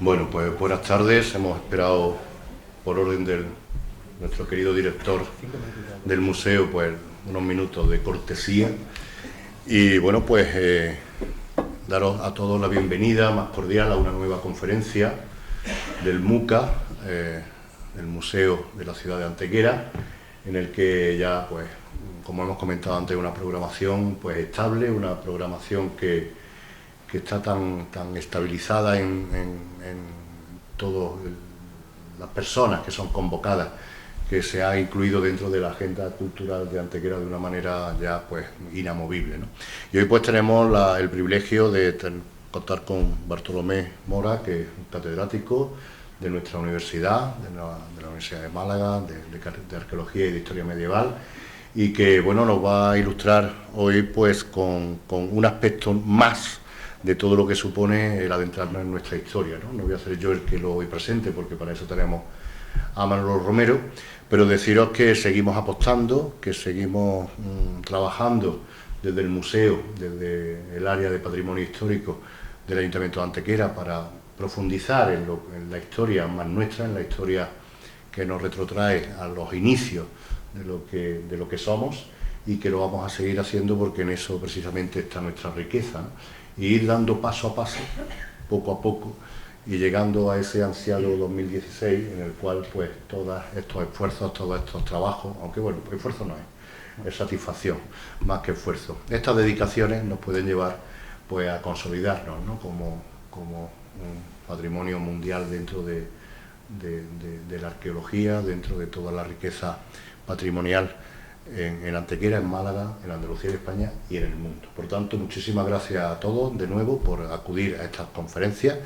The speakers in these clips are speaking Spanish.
Bueno, pues buenas tardes. Hemos esperado, por orden de nuestro querido director del museo, pues unos minutos de cortesía. Y bueno, pues daros a todos la bienvenida más cordial a una nueva conferencia del MUCA, del Museo de la Ciudad de Antequera, en el que ya, pues, como hemos comentado antes, una programación pues estable, una programación que está tan estabilizada en todas las personas que son convocadas, que se ha incluido dentro de la agenda cultural de Antequera de una manera ya pues inamovible, ¿no? Y hoy pues tenemos el privilegio de contar con Bartolomé Mora, que es un catedrático de nuestra universidad, de la Universidad de Málaga, de Arqueología y de Historia Medieval, y que bueno, nos va a ilustrar hoy pues con un aspecto más de todo lo que supone el adentrarnos en nuestra historia, ¿no? No voy a ser yo el que lo hoy presente, porque para eso tenemos a Manolo Romero, pero deciros que seguimos apostando, que seguimos trabajando desde el museo, desde el área de patrimonio histórico del Ayuntamiento de Antequera, para profundizar en la historia más nuestra, en la historia que nos retrotrae a los inicios de lo que somos, y que lo vamos a seguir haciendo porque en eso precisamente está nuestra riqueza, ¿no? Y ir dando paso a paso, poco a poco, y llegando a ese ansiado 2016 en el cual pues todos estos esfuerzos, todos estos trabajos, aunque bueno, esfuerzo no es satisfacción más que esfuerzo. Estas dedicaciones nos pueden llevar pues a consolidarnos, ¿no? como un patrimonio mundial dentro de la arqueología, dentro de toda la riqueza patrimonial en Antequera, en Málaga, en Andalucía y España y en el mundo. Por tanto, muchísimas gracias a todos de nuevo por acudir a estas conferencias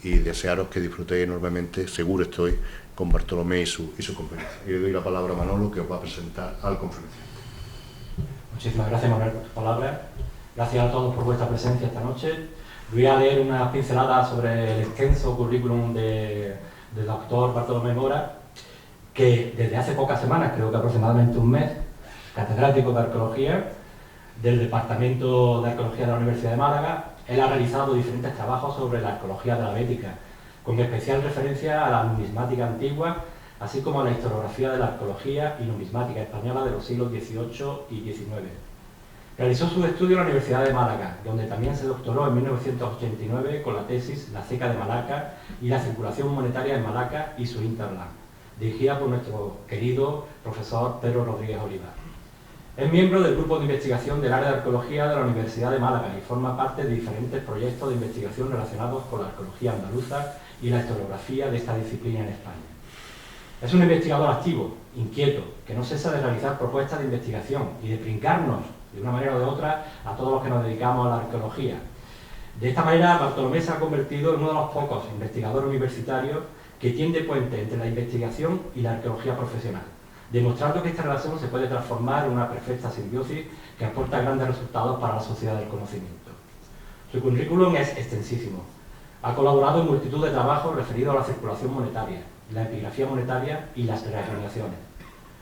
y desearos que disfrutéis enormemente, seguro estoy, con Bartolomé y su conferencia. Y le doy la palabra a Manolo, que os va a presentar al conferenciante. Muchísimas gracias, Manuel, por tus palabras. Gracias a todos por vuestra presencia esta noche. Voy a leer unas pinceladas sobre el extenso currículum del doctor Bartolomé Mora, que desde hace pocas semanas, creo que aproximadamente un mes, catedrático de Arqueología del Departamento de Arqueología de la Universidad de Málaga. Él ha realizado diferentes trabajos sobre la arqueología de la Bética, con especial referencia a la numismática antigua, así como a la historiografía de la arqueología y numismática española de los siglos XVIII y XIX. Realizó sus estudios en la Universidad de Málaga, donde también se doctoró en 1989 con la tesis La ceca de Malaca y la circulación monetaria en Malaca y su hinterland, dirigida por nuestro querido profesor Pedro Rodríguez Olivar. Es miembro del grupo de investigación del área de arqueología de la Universidad de Málaga y forma parte de diferentes proyectos de investigación relacionados con la arqueología andaluza y la historiografía de esta disciplina en España. Es un investigador activo, inquieto, que no cesa de realizar propuestas de investigación y de brincarnos, de una manera o de otra, a todos los que nos dedicamos a la arqueología. De esta manera, Bartolomé se ha convertido en uno de los pocos investigadores universitarios que tiende puente entre la investigación y la arqueología profesional, demostrando que esta relación se puede transformar en una perfecta simbiosis que aporta grandes resultados para la sociedad del conocimiento. Su currículum es extensísimo. Ha colaborado en multitud de trabajos referidos a la circulación monetaria, la epigrafía monetaria y las reasignaciones.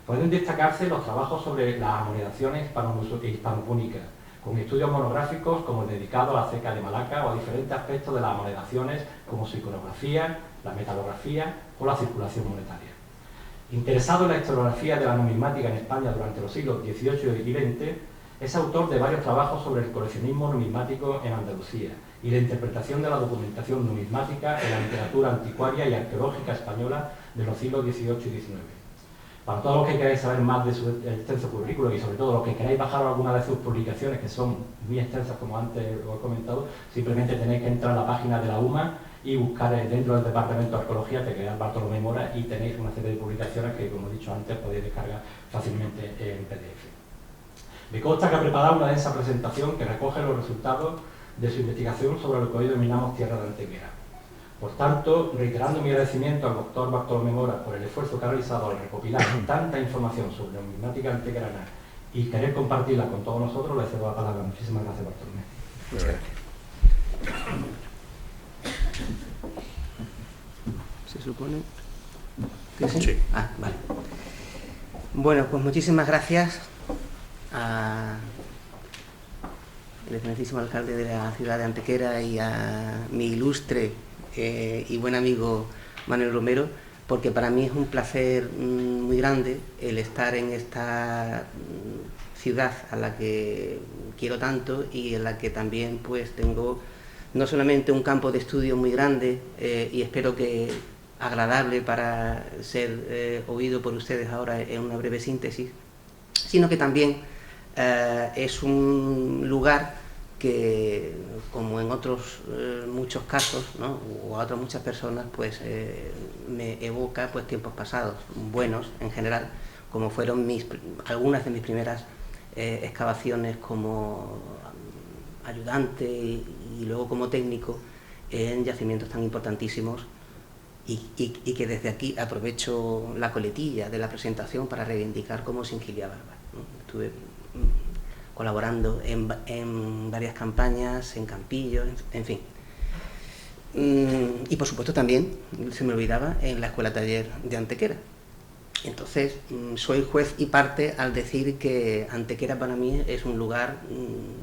Pueden destacarse los trabajos sobre las amonedaciones hispano-púnicas, con estudios monográficos como el dedicado a la ceca de Malaca o a diferentes aspectos de las amonedaciones como su iconografía, la metalografía o la circulación monetaria. Interesado en la historiografía de la numismática en España durante los siglos XVIII y XX, es autor de varios trabajos sobre el coleccionismo numismático en Andalucía y la interpretación de la documentación numismática en la literatura anticuaria y arqueológica española de los siglos XVIII y XIX. Para todos los que queráis saber más de su extenso currículo y sobre todo los que queráis bajar alguna de sus publicaciones, que son muy extensas como antes os he comentado, simplemente tenéis que entrar a la página de la UMA y buscar dentro del Departamento de Arqueología, te queda Bartolomé Mora y tenéis una serie de publicaciones que, como he dicho antes, podéis descargar fácilmente en PDF. Me consta que ha preparado una densa presentación que recoge los resultados de su investigación sobre lo que hoy denominamos Tierra de Antequera. Por tanto, reiterando mi agradecimiento al doctor Bartolomé Mora por el esfuerzo que ha realizado al recopilar tanta información sobre la numismática antequerana y querer compartirla con todos nosotros, le cedo la palabra. Muchísimas gracias, Bartolomé. Muchas gracias. ¿Se supone que sí? Sí. Ah, vale. Bueno, pues muchísimas gracias al excelentísimo alcalde de la ciudad de Antequera y a mi ilustre y buen amigo Manuel Romero, porque para mí es un placer muy grande el estar en esta ciudad a la que quiero tanto y en la que también pues tengo no solamente un campo de estudio muy grande y espero que agradable para ser oído por ustedes ahora en una breve síntesis, sino que también es un lugar que, como en otros muchos casos, ¿no?, o a otras muchas personas, pues me evoca pues tiempos pasados, buenos en general, como fueron algunas de mis primeras excavaciones como ayudante y luego como técnico en yacimientos tan importantísimos y que desde aquí aprovecho la coletilla de la presentación para reivindicar como Singilia Barba, ¿no? Estuve colaborando en varias campañas, en campillos, en fin. Y por supuesto también, se me olvidaba, en la Escuela Taller de Antequera. Entonces, soy juez y parte al decir que Antequera para mí es un lugar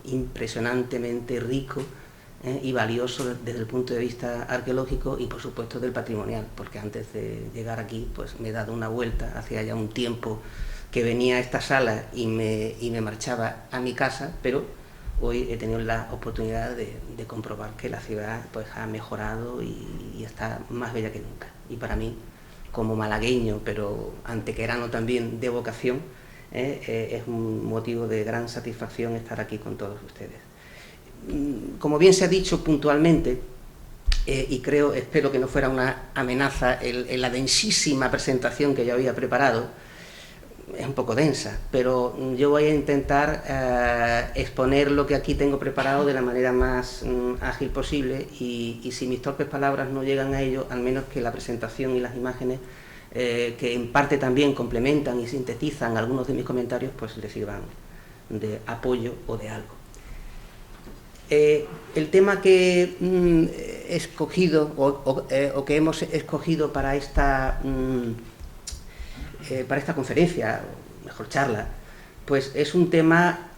impresionantemente rico y valioso desde el punto de vista arqueológico y por supuesto del patrimonial, porque antes de llegar aquí pues me he dado una vuelta, hacía ya un tiempo que venía a esta sala y me marchaba a mi casa, pero hoy he tenido la oportunidad de comprobar que la ciudad pues ha mejorado y está más bella que nunca. Y para mí, como malagueño, pero antequerano también de vocación, es un motivo de gran satisfacción estar aquí con todos ustedes. Como bien se ha dicho puntualmente, y espero que no fuera una amenaza en la densísima presentación que yo había preparado, es un poco densa, pero yo voy a intentar exponer lo que aquí tengo preparado de la manera más ágil posible y si mis torpes palabras no llegan a ello, al menos que la presentación y las imágenes, que en parte también complementan y sintetizan algunos de mis comentarios, pues les sirvan de apoyo o de algo. El tema que he escogido o que hemos escogido para esta conferencia, mejor charla, pues es un tema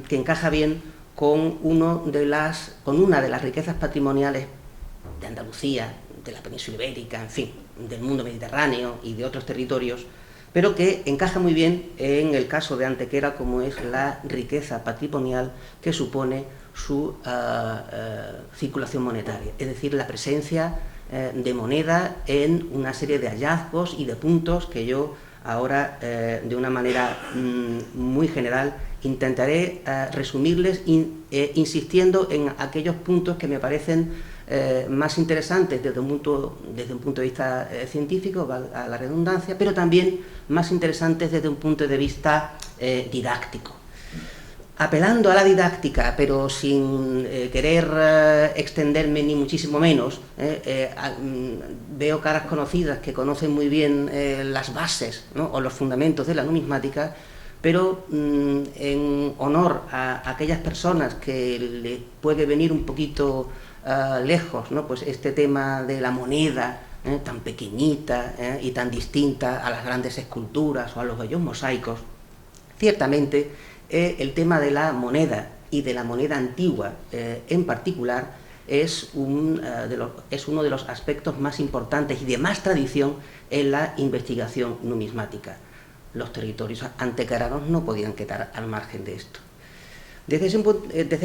que encaja bien con una de las riquezas patrimoniales de Andalucía, de la península ibérica, en fin, del mundo mediterráneo y de otros territorios, pero que encaja muy bien en el caso de Antequera, como es la riqueza patrimonial que supone su circulación monetaria, es decir, la presencia de moneda en una serie de hallazgos y de puntos que yo ahora, de una manera muy general, intentaré resumirles insistiendo en aquellos puntos que me parecen más interesantes desde un punto de vista científico, valga la redundancia, pero también más interesantes desde un punto de vista didáctico. Apelando a la didáctica, pero sin querer extenderme ni muchísimo menos, veo caras conocidas que conocen muy bien las bases, ¿no?, o los fundamentos de la numismática, pero en honor a aquellas personas que le puede venir un poquito lejos, ¿no?, pues este tema de la moneda tan pequeñita y tan distinta a las grandes esculturas o a los bellos mosaicos, ciertamente el tema de la moneda y de la moneda antigua en particular es uno de los aspectos más importantes y de más tradición en la investigación numismática. Los territorios antequeranos no podían quedar al margen de esto. Desde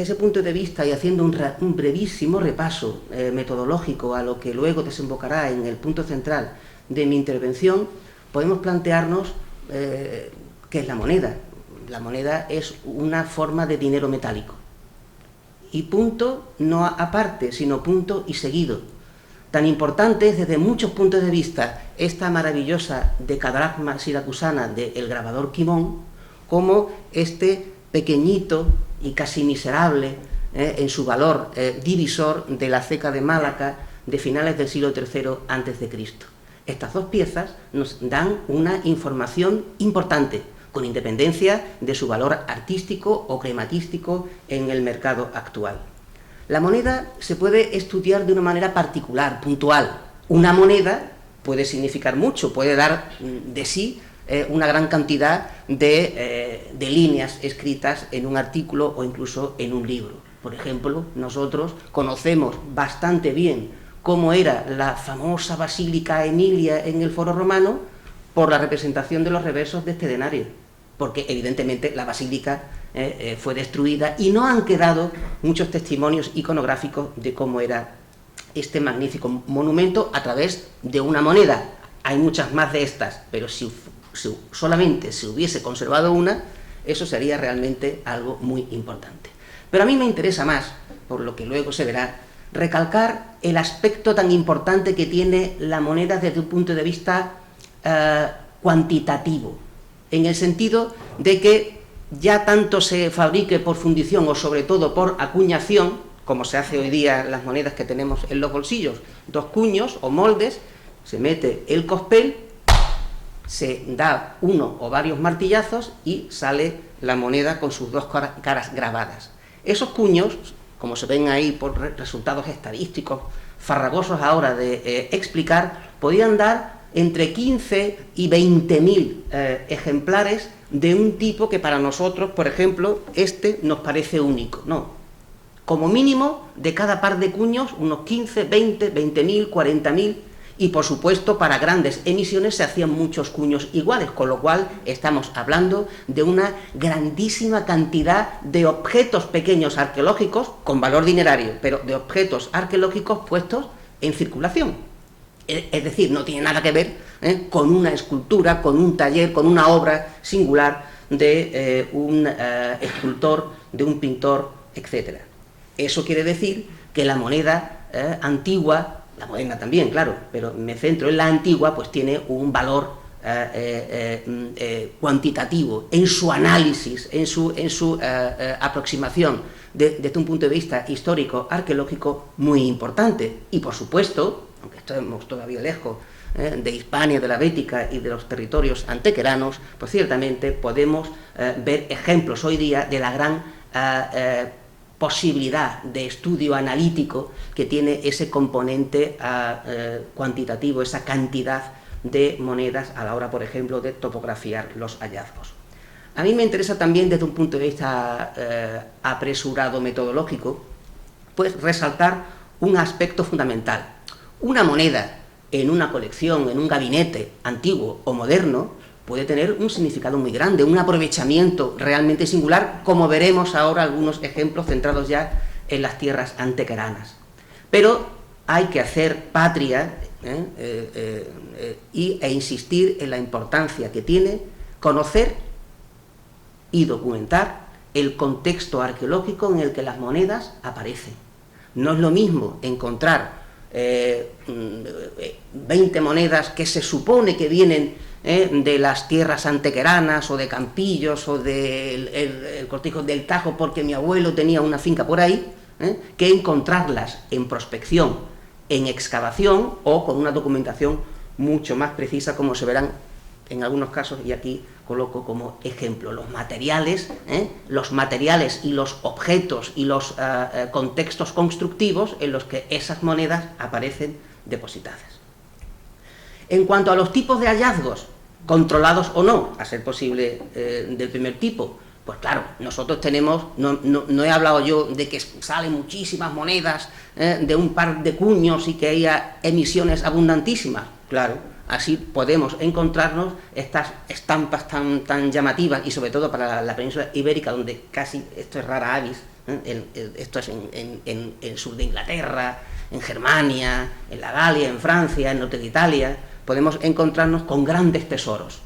ese punto de vista y haciendo un brevísimo repaso metodológico a lo que luego desembocará en el punto central de mi intervención, podemos plantearnos qué es la moneda. La moneda es una forma de dinero metálico. Y punto, no aparte, sino punto y seguido. Tan importante es desde muchos puntos de vista esta maravillosa decadracma siracusana del grabador Quimón, como este pequeñito y casi miserable en su valor divisor de la ceca de Málaca de finales del siglo III a.C. Estas dos piezas nos dan una información importante, con independencia de su valor artístico o crematístico en el mercado actual. La moneda se puede estudiar de una manera particular, puntual. Una moneda puede significar mucho, puede dar de sí una gran cantidad de líneas escritas en un artículo o incluso en un libro. Por ejemplo, nosotros conocemos bastante bien cómo era la famosa Basílica Emilia en el Foro Romano por la representación de los reversos de este denario, porque evidentemente la basílica fue destruida y no han quedado muchos testimonios iconográficos de cómo era este magnífico monumento a través de una moneda. Hay muchas más de estas, pero si solamente se hubiese conservado una, eso sería realmente algo muy importante. Pero a mí me interesa más, por lo que luego se verá, recalcar el aspecto tan importante que tiene la moneda desde un punto de vista cuantitativo, en el sentido de que ya tanto se fabrique por fundición o sobre todo por acuñación, como se hace hoy día las monedas que tenemos en los bolsillos, 2 cuños o moldes, se mete el cospel, se da uno o varios martillazos y sale la moneda con sus 2 caras grabadas. Esos cuños, como se ven ahí por resultados estadísticos farragosos ahora de explicar, podían dar entre 15 y 20.000 ejemplares de un tipo que para nosotros, por ejemplo, este nos parece único. No, como mínimo de cada par de cuños unos 15, 20, 20.000, 40.000, y por supuesto para grandes emisiones se hacían muchos cuños iguales, con lo cual estamos hablando de una grandísima cantidad de objetos pequeños arqueológicos con valor dinerario, pero de objetos arqueológicos puestos en circulación. Es decir, no tiene nada que ver con una escultura, con un taller, con una obra singular de un escultor, de un pintor, etc. Eso quiere decir que la moneda antigua, la moderna también, claro, pero me centro en la antigua, pues tiene un valor cuantitativo en su análisis, en su aproximación desde un punto de vista histórico, arqueológico, muy importante. Y por supuesto, aunque estemos todavía lejos de Hispania, de la Bética y de los territorios antequeranos, pues ciertamente podemos ver ejemplos hoy día de la gran posibilidad de estudio analítico que tiene ese componente cuantitativo, esa cantidad de monedas a la hora, por ejemplo, de topografiar los hallazgos. A mí me interesa también, desde un punto de vista apresurado metodológico, pues resaltar un aspecto fundamental. Una moneda en una colección, en un gabinete antiguo o moderno, puede tener un significado muy grande, un aprovechamiento realmente singular, como veremos ahora algunos ejemplos centrados ya en las tierras antequeranas. Pero hay que hacer patria e insistir en la importancia que tiene conocer y documentar el contexto arqueológico en el que las monedas aparecen. No es lo mismo encontrar 20 monedas que se supone que vienen de las tierras antequeranas o de Campillos o del cortijo del Tajo porque mi abuelo tenía una finca por ahí, que encontrarlas en prospección, en excavación o con una documentación mucho más precisa, como se verán en algunos casos, y aquí coloco como ejemplo los materiales y los objetos y los contextos constructivos en los que esas monedas aparecen depositadas. En cuanto a los tipos de hallazgos, controlados o no, a ser posible del primer tipo, pues claro, nosotros tenemos, no he hablado yo de que salen muchísimas monedas de un par de cuños y que haya emisiones abundantísimas, claro. Así podemos encontrarnos estas estampas tan llamativas, y sobre todo para la península ibérica, donde casi esto es rara avis, esto es en el sur de Inglaterra, en Germania, en la Galia, en Francia, en norte de Italia, podemos encontrarnos con grandes tesoros.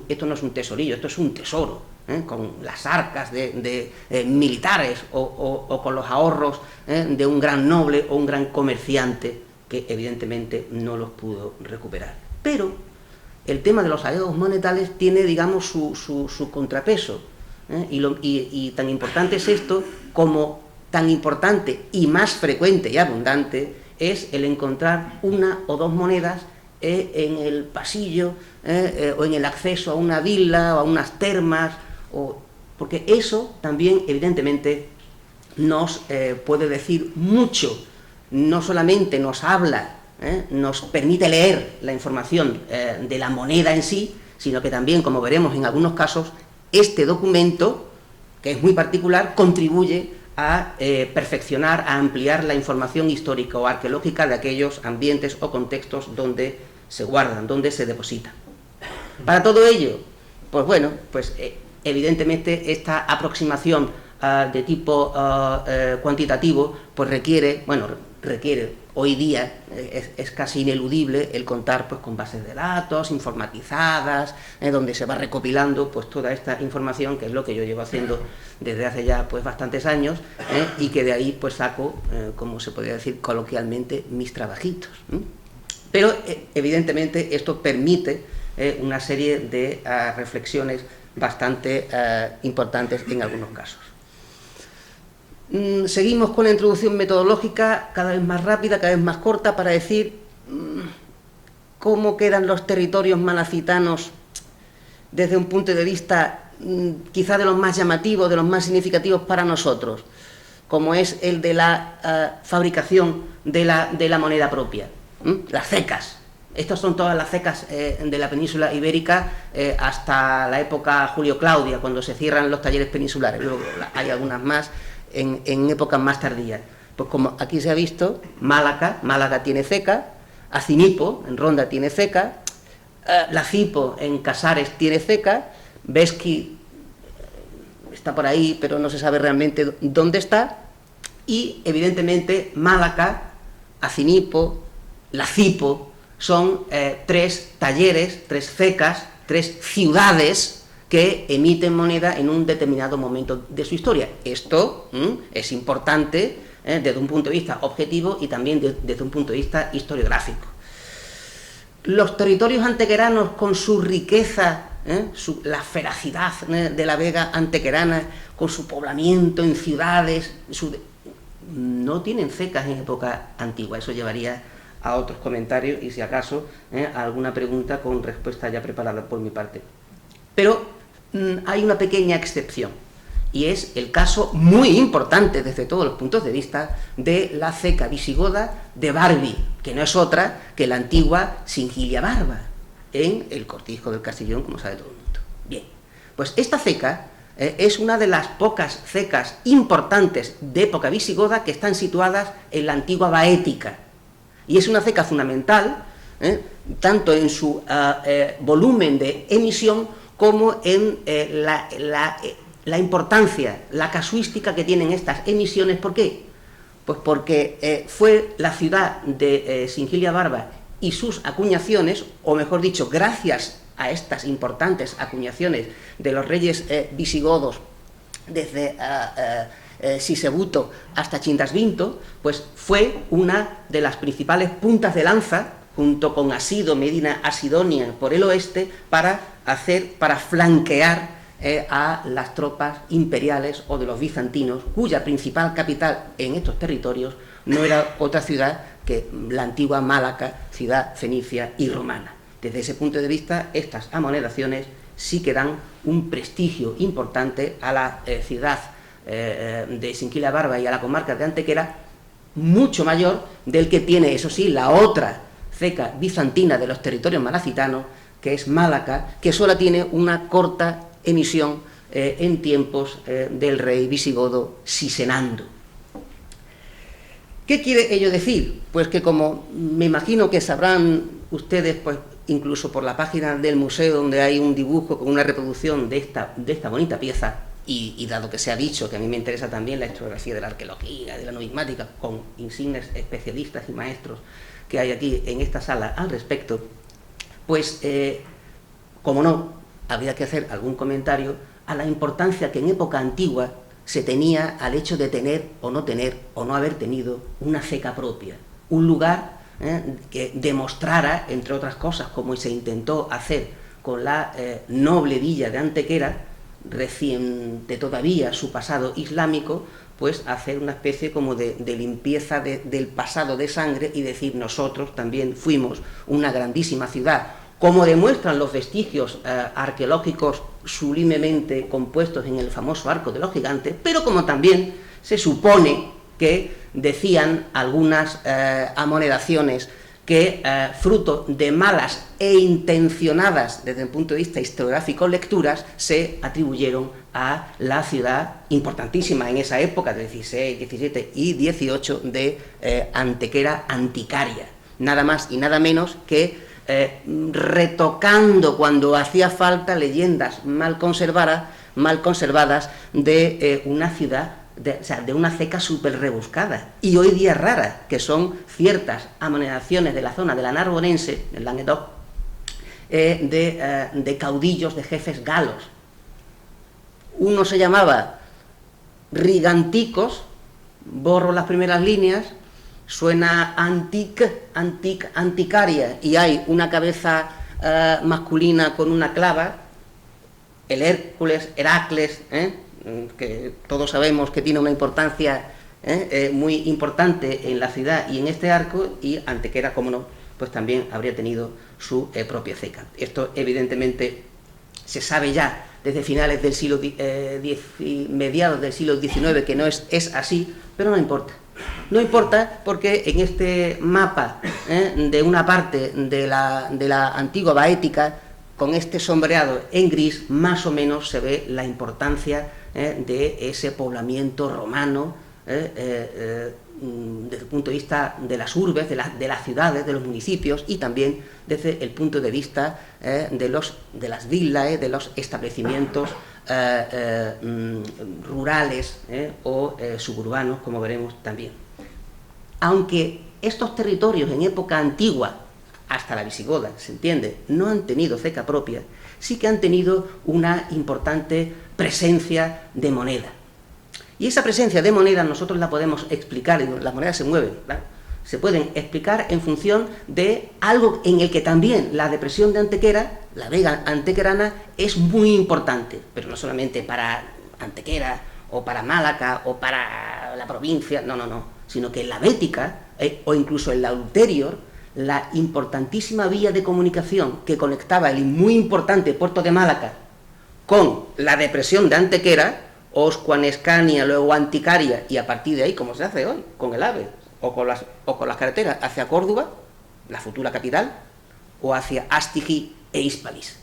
Esto no es un tesorillo, esto es un tesoro, con las arcas de militares o con los ahorros de un gran noble o un gran comerciante, que evidentemente no los pudo recuperar. Pero el tema de los hallazgos monetales tiene, digamos, su contrapeso, y tan importante es esto como tan importante y más frecuente y abundante es el encontrar una o dos monedas en el pasillo o en el acceso a una villa o a unas termas, porque eso también evidentemente nos puede decir mucho. No solamente nos habla, nos permite leer la información de la moneda en sí, sino que también, como veremos en algunos casos, este documento, que es muy particular, contribuye a perfeccionar, a ampliar la información histórica o arqueológica de aquellos ambientes o contextos donde se guardan, donde se depositan. Para todo ello, pues bueno, pues evidentemente esta aproximación de tipo cuantitativo, pues requiere hoy día, es casi ineludible el contar pues con bases de datos informatizadas, donde se va recopilando pues toda esta información, que es lo que yo llevo haciendo desde hace ya pues bastantes años, y que de ahí pues saco, como se podría decir coloquialmente, mis trabajitos. Pero evidentemente esto permite una serie de reflexiones bastante importantes en algunos casos. Seguimos con la introducción metodológica, cada vez más rápida, cada vez más corta, para decir cómo quedan los territorios malacitanos desde un punto de vista quizá de los más llamativos, de los más significativos para nosotros, como es el de la fabricación de la moneda propia, las cecas. Estas son todas las cecas de la península ibérica hasta la época Julio-Claudia, cuando se cierran los talleres peninsulares. Luego hay algunas más en épocas más tardías. Pues como aquí se ha visto, Málaga tiene ceca, Acinipo en Ronda tiene ceca, Lacipo en Casares tiene ceca, Besqui está por ahí, pero no se sabe realmente dónde está, y evidentemente Málaga, Acinipo, Lacipo son tres talleres, tres cecas, tres ciudades que emiten moneda en un determinado momento de su historia. Esto es importante desde un punto de vista objetivo y también desde un punto de vista historiográfico. Los territorios antequeranos, con su riqueza, la feracidad de la vega antequerana, con su poblamiento en ciudades, no tienen cecas en época antigua. Eso llevaría a otros comentarios y, si acaso, a alguna pregunta con respuesta ya preparada por mi parte. Pero hay una pequeña excepción, y es el caso muy importante desde todos los puntos de vista de la ceca visigoda de Barbi, que no es otra que la antigua Singilia Barba, en el Cortijo del Castellón, como sabe todo el mundo. Bien, pues esta ceca es una de las pocas cecas importantes de época visigoda que están situadas en la antigua Baética, y es una ceca fundamental, tanto en su volumen de emisión como en la importancia, la casuística que tienen estas emisiones. ¿Por qué? Pues porque fue la ciudad de Singilia Barba y sus acuñaciones, o mejor dicho, gracias a estas importantes acuñaciones de los reyes visigodos desde Sisebuto hasta Chindasvinto, pues fue una de las principales puntas de lanza, junto con Asido, Medina Asidonia por el oeste, para flanquear a las tropas imperiales o de los bizantinos, cuya principal capital en estos territorios no era otra ciudad que la antigua Málaga, ciudad fenicia y romana. Desde ese punto de vista, estas amonedaciones sí que dan un prestigio importante a la ciudad de Singilia Barba y a la comarca de Antequera, mucho mayor del que tiene, eso sí, la otra ceca bizantina de los territorios malacitanos, que es Málaga, que solo tiene una corta emisión en tiempos del rey visigodo Sisenando. ¿Qué quiere ello decir? Pues que, como me imagino que sabrán ustedes, pues incluso por la página del museo, donde hay un dibujo con una reproducción de esta bonita pieza, y dado que se ha dicho que a mí me interesa también la historiografía de la arqueología, de la numismática, con insignes especialistas y maestros que hay aquí en esta sala al respecto, pues, como no, habría que hacer algún comentario a la importancia que en época antigua se tenía al hecho de tener o no haber tenido una ceca propia, un lugar que demostrara, entre otras cosas, como se intentó hacer con la noble villa de Antequera, reciente todavía su pasado islámico, pues hacer una especie como de limpieza del pasado de sangre y decir: nosotros también fuimos una grandísima ciudad, como demuestran los vestigios arqueológicos sublimemente compuestos en el famoso Arco de los Gigantes, pero como también se supone que decían algunas amonedaciones que, fruto de malas e intencionadas, desde el punto de vista historiográfico, lecturas, se atribuyeron a la ciudad importantísima en esa época, de 16, 17 y 18, de Antequera Anticaria. Nada más y nada menos que retocando cuando hacía falta leyendas mal conservadas de una ciudad, de una ceca súper rebuscada y hoy día rara, que son ciertas amonedaciones de la zona de la Narbonense, el Languedoc, de caudillos, de jefes galos. Uno se llamaba Riganticos, borro las primeras líneas, suena Anticaria, y hay una cabeza masculina con una clava, el Heracles, que todos sabemos que tiene una importancia muy importante en la ciudad y en este arco, y Antequera, como no, pues también habría tenido su propia ceca. Esto evidentemente se sabe ya desde finales del siglo mediados del siglo XIX que no es así, pero no importa. No importa, porque en este mapa de una parte de la antigua Baética, con este sombreado en gris, más o menos se ve la importancia de ese poblamiento romano desde el punto de vista de las urbes, de las ciudades, de los municipios, y también desde el punto de vista de las villas, de los establecimientos rurales o suburbanos, como veremos también. Aunque estos territorios en época antigua, hasta la visigoda, se entiende, no han tenido ceca propia, sí que han tenido una importante presencia de moneda. Y esa presencia de moneda nosotros la podemos explicar, y las monedas se mueven, ¿verdad? Se pueden explicar en función de algo en el que también la depresión de Antequera, la vega antequerana, es muy importante, pero no solamente para Antequera, o para Málaga, o para la provincia, no, sino que en la Bética, o incluso en la ulterior, la importantísima vía de comunicación que conectaba el muy importante puerto de Málaga con la depresión de Antequera, Oscuan, Escania, luego Anticaria, y a partir de ahí, como se hace hoy, con el AVE, o con las carreteras hacia Córdoba, la futura capital, o hacia Astigi e Hispalis.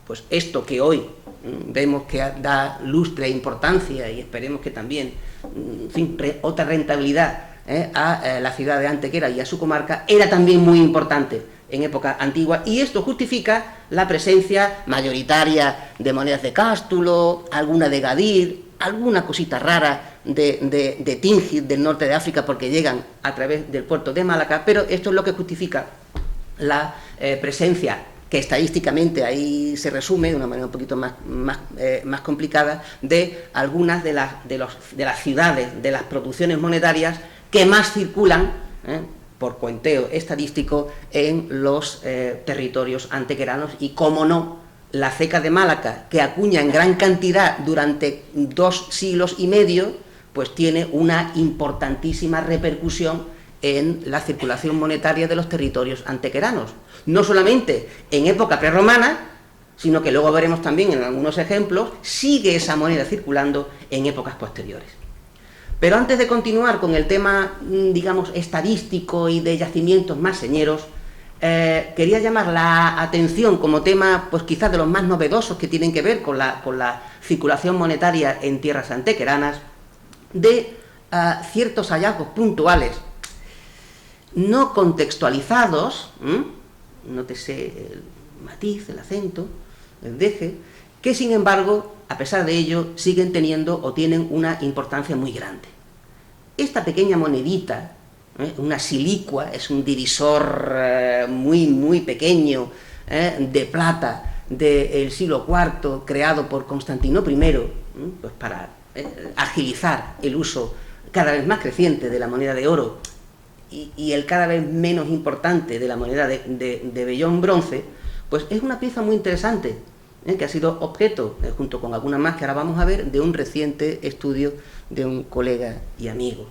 Pues esto que hoy vemos que da lustre e importancia, y esperemos que también, en fin, otra rentabilidad a la ciudad de Antequera y a su comarca, era también muy importante en época antigua, y esto justifica la presencia mayoritaria de monedas de Cástulo, alguna de Gadir, alguna cosita rara de Tingit, del norte de África, porque llegan a través del puerto de Málaga, pero esto es lo que justifica la presencia, que estadísticamente ahí se resume de una manera un poquito más complicada, de algunas de las ciudades, de las producciones monetarias que más circulan, por cuenteo estadístico, en los territorios antequeranos, y, como no, la ceca de Málaga, que acuña en gran cantidad durante 2 siglos y medio, pues tiene una importantísima repercusión en la circulación monetaria de los territorios antequeranos. No solamente en época prerromana, sino que luego veremos también en algunos ejemplos, sigue esa moneda circulando en épocas posteriores. Pero antes de continuar con el tema, digamos, estadístico y de yacimientos más señeros, quería llamar la atención, como tema, pues quizás de los más novedosos que tienen que ver con la circulación monetaria en tierras antequeranas, de ciertos hallazgos puntuales, no contextualizados, nótese el matiz, el acento, el deje, que sin embargo, a pesar de ello, siguen teniendo o tienen una importancia muy grande. Esta pequeña monedita, una silicua, es un divisor muy pequeño, de plata, del siglo IV, creado por Constantino I, pues para agilizar el uso cada vez más creciente de la moneda de oro y el cada vez menos importante de la moneda de vellón bronce, pues es una pieza muy interesante, que ha sido objeto, junto con algunas más que ahora vamos a ver, de un reciente estudio de un colega y amigo.